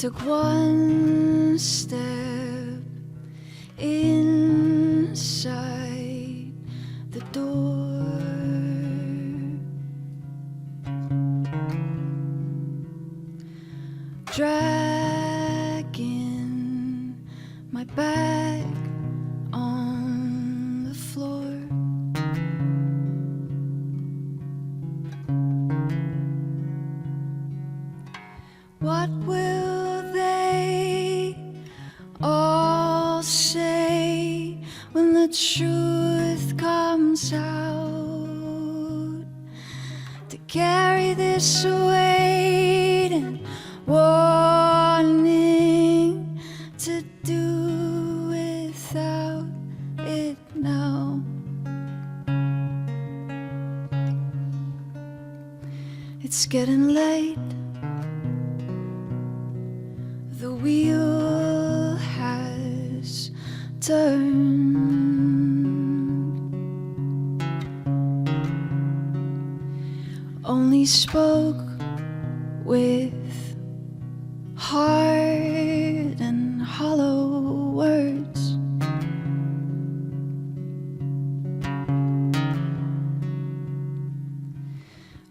took one step inside the door. Dragging my bag on the floor. What will they all say when the truth comes out? To carry this weight and warning to do without it now. It's getting late. The wheel has turned. Only spoke with hard and hollow words.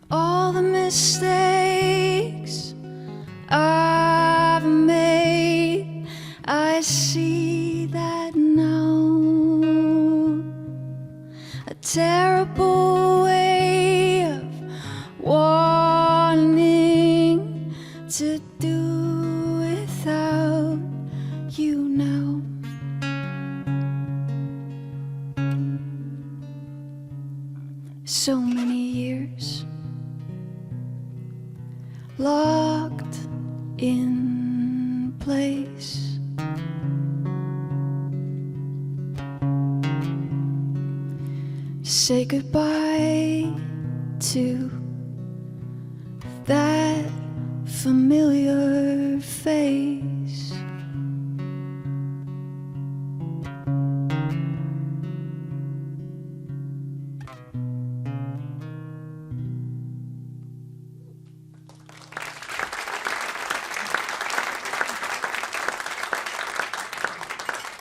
All the mistakes I've made, I see that now. A terrible way of wanting to do without you now. So many years locked in place. Say goodbye to that familiar